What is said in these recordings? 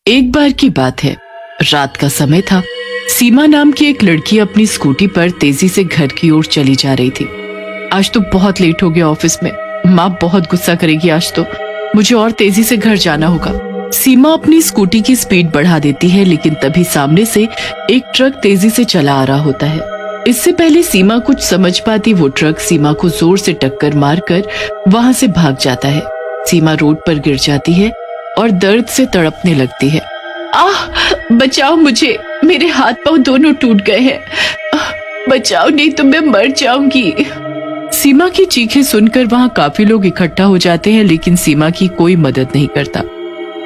एक बार की बात है, रात का समय था। सीमा नाम की एक लड़की अपनी स्कूटी पर तेजी से घर की ओर चली जा रही थी। आज तो बहुत लेट हो गया ऑफिस में, माँ बहुत गुस्सा करेगी आज तो, मुझे और तेजी से घर जाना होगा। सीमा अपनी स्कूटी की स्पीड बढ़ा देती है, लेकिन तभी सामने से एक ट्रक तेजी से चला आ रहा होता है। इससे पहले सीमा कुछ समझ पाती, वो ट्रक सीमा को जोर से टक्कर मारकर वहां से भाग जाता है। सीमा रोड पर गिर जाती है और दर्द से तड़पने लगती है। आह, बचाओ मुझे, मेरे हाथ पांव दोनों टूट गए हैं, बचाओ नहीं तो मैं मर जाऊंगी। सीमा की चीखें सुनकर वहां काफी लोग इकट्ठा हो जाते हैं, लेकिन सीमा की कोई मदद नहीं करता।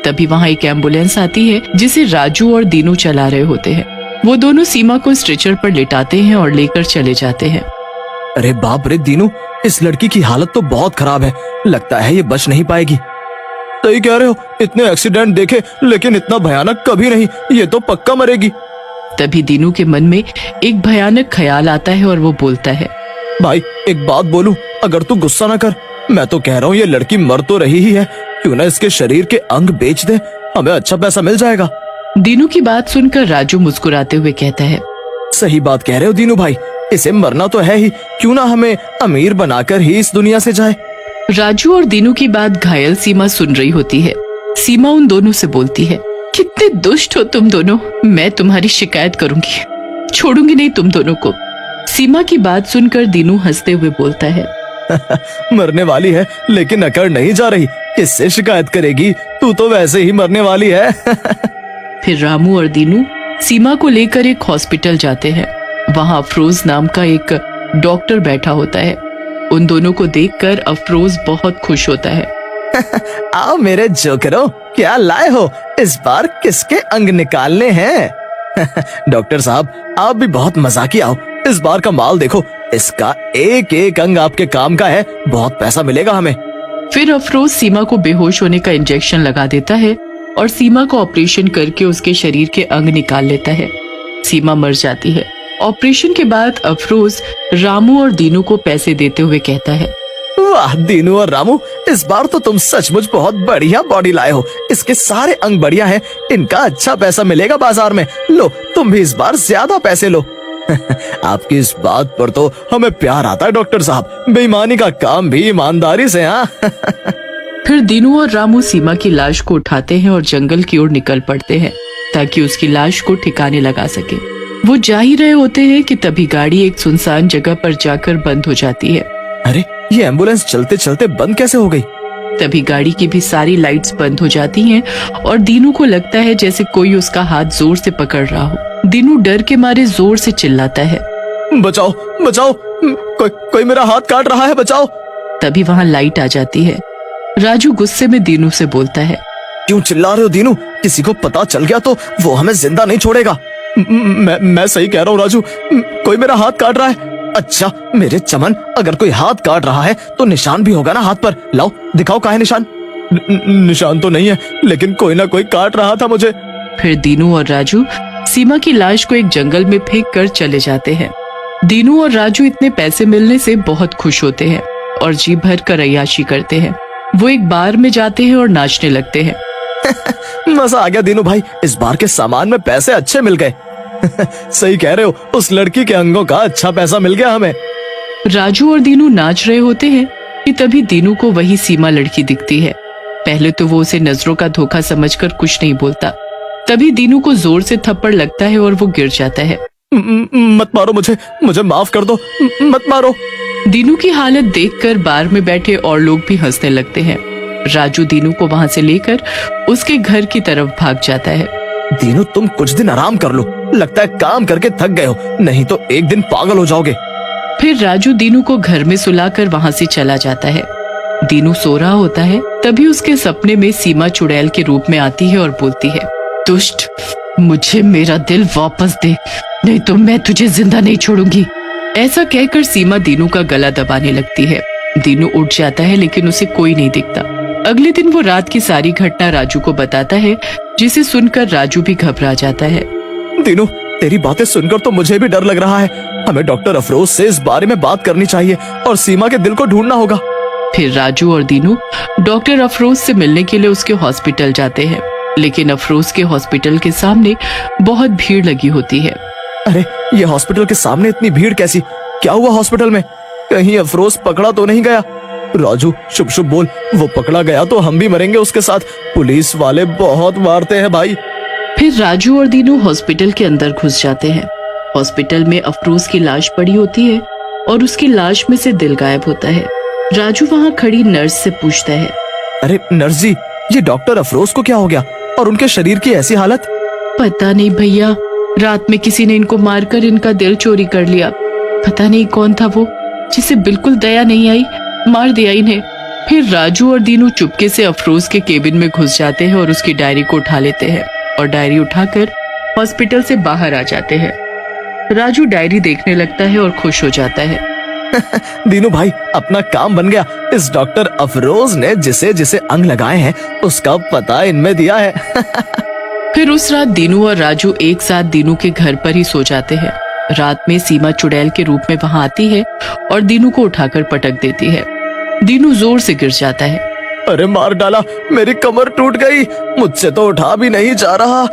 तभी वहां एक एम्बुलेंस आती है जिसे राजू और दीनू चला रहे होते हैं। वो दोनों सीमा को स्ट्रेचर पर लेटाते हैं और लेकर चले जाते हैं। अरे बाप रे दीनू, इस लड़की की हालत तो बहुत खराब है, लगता है ये बच नहीं पाएगी। सही कह रहे हो, इतने एक्सीडेंट देखे लेकिन इतना भयानक कभी नहीं, ये तो पक्का मरेगी। तभी दीनू के मन में एक भयानक ख्याल आता है और वो बोलता है, भाई एक बात बोलूं, अगर तू गुस्सा ना कर, मैं तो कह रहा हूँ ये लड़की मर तो रही ही है, क्यों ना इसके शरीर के अंग बेच दे, हमें अच्छा पैसा मिल जाएगा। दीनू की बात सुनकर राजू मुस्कुराते हुए कहता है, सही बात कह रहे हो दीनू भाई, इसे मरना तो है ही, क्यों ना हमें अमीर बनाकर ही इस दुनिया से जाए। राजू और दीनू की बात घायल सीमा सुन रही होती है। सीमा उन दोनों से बोलती है, कितने दुष्ट हो तुम दोनों, मैं तुम्हारी शिकायत करूंगी, छोड़ूंगी नहीं तुम दोनों को। सीमा की बात सुनकर दीनू हंसते हुए बोलता है, मरने वाली है लेकिन अकड़ नहीं जा रही, किससे शिकायत करेगी, तू तो वैसे ही मरने वाली है। फिर रामू और दीनू सीमा को लेकर एक हॉस्पिटल जाते हैं। वहां अफरोज नाम का एक डॉक्टर बैठा होता है। उन दोनों को देखकर अफरोज बहुत खुश होता है। आओ मेरे जोकरों, क्या लाए हो, इस बार किसके अंग निकालने हैं? डॉक्टर साहब आप भी बहुत मजाकी आओ, इस बार का माल देखो, इसका एक एक अंग आपके काम का है, बहुत पैसा मिलेगा हमें। फिर अफरोज सीमा को बेहोश होने का इंजेक्शन लगा देता है और सीमा को ऑपरेशन करके उसके शरीर के अंग निकाल लेता है। सीमा मर जाती है। ऑपरेशन के बाद अफरोज रामू और दीनू को पैसे देते हुए कहता है, वाह दीनू और रामू, इस बार तो तुम सचमुच बहुत बढ़िया बॉडी लाए हो, इसके सारे अंग बढ़िया हैं, इनका अच्छा पैसा मिलेगा बाजार में, लो तुम भी इस बार ज्यादा पैसे लो। आपकी इस बात पर तो हमें प्यार आता है डॉक्टर साहब, बेईमानी का काम भी ईमानदारी से। हाँ। फिर दीनू और रामू सीमा की लाश को उठाते हैं और जंगल की ओर निकल पड़ते हैं ताकि उसकी लाश को ठिकाने लगा सके। वो जा ही रहे होते हैं कि तभी गाड़ी एक सुनसान जगह पर जाकर बंद हो जाती है। अरे ये एम्बुलेंस चलते चलते बंद कैसे हो गई? तभी गाड़ी की भी सारी लाइट्स बंद हो जाती हैं और दीनू को लगता है जैसे कोई उसका हाथ जोर से पकड़ रहा हो। दीनू डर के मारे जोर से चिल्लाता है, बचाओ बचाओ, कोई मेरा हाथ काट रहा है, बचाओ। तभी वहाँ लाइट आ जाती है। राजू गुस्से में दीनू से बोलता है, क्यों चिल्ला रहे हो दीनू, किसी को पता चल गया तो वो हमें जिंदा नहीं छोड़ेगा। मैं सही कह रहा हूँ राजू, कोई मेरा हाथ काट रहा है। अच्छा मेरे चमन, अगर कोई हाथ काट रहा है तो निशान भी होगा ना हाथ पर, लाओ दिखाओ कहाँ है निशान। निशान तो नहीं है, लेकिन कोई ना कोई काट रहा था मुझे। फिर दीनू और राजू सीमा की लाश को एक जंगल में फेंक कर चले जाते हैं। दीनू और राजू इतने पैसे मिलने से बहुत खुश होते हैं और जी भर कर अय्याशी करते हैं। वो एक बार में जाते हैं और नाचने लगते हैं। मजा आ गया दीनू भाई, इस बार के सामान में पैसे अच्छे मिल गए। सही कह रहे हो, उस लड़की के अंगों का अच्छा पैसा मिल गया हमें। राजू और दीनू नाच रहे होते हैं कि तभी दीनू को वही सीमा लड़की दिखती है। पहले तो वो उसे नजरों का धोखा समझकर कुछ नहीं बोलता। तभी दीनू को जोर से थप्पड़ लगता है और वो गिर जाता है। मत मारो मुझे माफ कर दो, मत मारो। दीनू की हालत देखकर बार में बैठे और लोग भी हंसने लगते हैं। राजू दीनू को वहां से लेकर उसके घर की तरफ भाग जाता है। दीनू तुम कुछ दिन आराम कर लो, लगता है काम करके थक गए हो, नहीं तो एक दिन पागल हो जाओगे। फिर राजू दीनू को घर में सुलाकर वहां से चला जाता है। दीनू सो रहा होता है, तभी उसके सपने में सीमा चुड़ैल के रूप में आती है और बोलती है, दुष्ट, मुझे मेरा दिल वापस दे, नहीं तो मैं तुझे जिंदा नहीं छोड़ूंगी। ऐसा कहकर सीमा दीनू का गला दबाने लगती है। दीनू उठ जाता है लेकिन उसे कोई नहीं दिखता। अगले दिन वो रात की सारी घटना राजू को बताता है, जिसे सुनकर राजू भी घबरा जाता है। दीनू तेरी बातें सुनकर तो मुझे भी डर लग रहा है, हमें डॉक्टर अफरोज से इस बारे में बात करनी चाहिए और सीमा के दिल को ढूंढना होगा। फिर राजू और दीनू डॉक्टर अफरोज से मिलने के लिए उसके हॉस्पिटल जाते हैं। लेकिन अफरोज के हॉस्पिटल के सामने बहुत भीड़ लगी होती है। अरे ये हॉस्पिटल के सामने इतनी भीड़ कैसी? क्या हुआ हॉस्पिटल में? कहीं अफरोज पकड़ा तो नहीं गया? राजू शुभ शुभ बोल, वो पकड़ा गया तो हम भी मरेंगे उसके साथ। पुलिस वाले बहुत मारते हैं भाई। फिर राजू और दीनू हॉस्पिटल के अंदर घुस जाते हैं। हॉस्पिटल में अफरोज की लाश पड़ी होती है और उसकी लाश में से दिल गायब होता है। राजू वहाँ खड़ी नर्स से पूछता है, अरे नर्स जी, ये डॉक्टर अफरोज को क्या हो गया और उनके शरीर की ऐसी हालत? पता नहीं भैया, रात में किसी ने इनको मारकर इनका दिल चोरी कर लिया। पता नहीं कौन था वो, जिसे बिल्कुल दया नहीं आई, मार दिया इन्हें। फिर राजू और दीनू चुपके से अफरोज के केबिन में घुस जाते हैं और उसकी डायरी को उठा लेते हैं और डायरी उठाकर हॉस्पिटल से बाहर आ जाते हैं। राजू डायरी देखने लगता है और खुश हो जाता है। दीनू भाई, अपना काम बन गया। इस डॉक्टर अफरोज ने जिसे जिसे अंग लगाए हैं उसका पता इनमें दिया है। फिर उस रात दीनू और राजू एक साथ दीनू के घर पर ही सो जाते हैं। रात में सीमा चुड़ैल के रूप में वहां आती है और दीनू को उठाकर पटक देती है। दीनू जोर से गिर जाता है। अरे मार डाला, मेरी कमर टूट गई, मुझसे तो उठा भी नहीं जा रहा।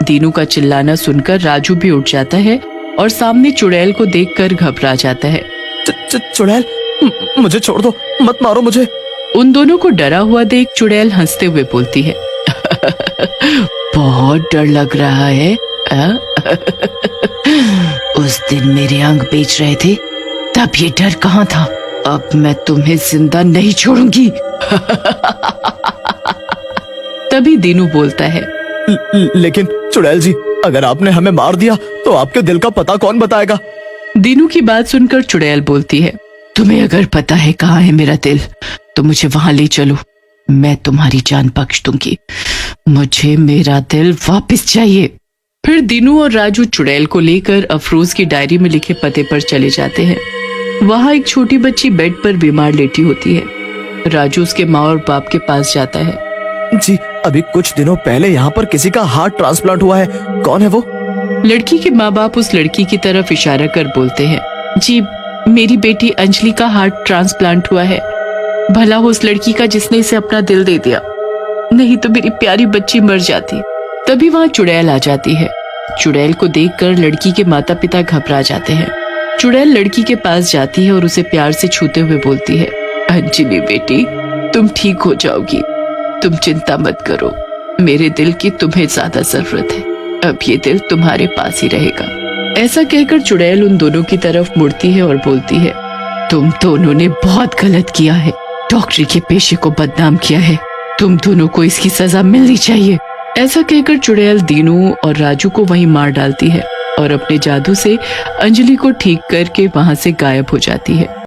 दीनू का चिल्लाना सुनकर राजू भी उठ जाता है और सामने चुड़ैल को देखकर घबरा जाता है। चुड़ैल, मुझे छोड़ दो, मत मारो मुझे। उन दोनों को डरा हुआ देख चुड़ैल हंसते हुए बोलती है, बहुत डर लग रहा है। उस दिन मेरे अंग बेच रहे थे, तब ये डर कहाँ था? अब मैं तुम्हें जिंदा नहीं छोड़ूंगी। तभी दीनू बोलता है, लेकिन चुड़ैल जी, अगर आपने हमें मार दिया तो आपके दिल का पता कौन बताएगा? दीनू की बात सुनकर चुड़ैल बोलती है, तुम्हें अगर पता है कहाँ है मेरा दिल तो मुझे वहां ले चलो, मैं तुम्हारी जान बख्श दूंगी। मुझे मेरा दिल वापस चाहिए। फिर दीनू और राजू चुड़ैल को लेकर अफरोज की डायरी में लिखे पते पर चले जाते हैं। वहां एक छोटी बच्ची बेड पर बीमार लेटी होती है। राजू उसके माँ और बाप के पास जाता है। जी, अभी कुछ दिनों पहले यहाँ पर किसी का हार्ट ट्रांसप्लांट हुआ है, कौन है वो? लड़की के माँ बाप उस लड़की की तरफ इशारा कर बोलते हैं, जी मेरी बेटी अंजलि का हार्ट ट्रांसप्लांट हुआ है। भला हो उस लड़की का जिसने इसे अपना दिल दे दिया, नहीं तो मेरी प्यारी बच्ची मर जाती। तभी वहाँ चुड़ैल आ जाती है। चुड़ैल को देखकर लड़की के माता पिता घबरा जाते हैं। चुड़ैल लड़की के पास जाती है और उसे प्यार से छूते हुए बोलती है, अंजलि बेटी, तुम ठीक हो जाओगी, तुम चिंता मत करो, मेरे दिल की तुम्हें ज्यादा जरूरत है, अब ये दिल तुम्हारे पास ही रहेगा। ऐसा कहकर चुड़ैल उन दोनों की तरफ मुड़ती है और बोलती है, तुम दोनों ने बहुत गलत किया है, डॉक्टरी के पेशे को बदनाम किया है, तुम दोनों को इसकी सजा मिलनी चाहिए। ऐसा कहकर चुड़ैल दीनू और राजू को वहीं मार डालती है और अपने जादू से अंजलि को ठीक करके वहां से गायब हो जाती है।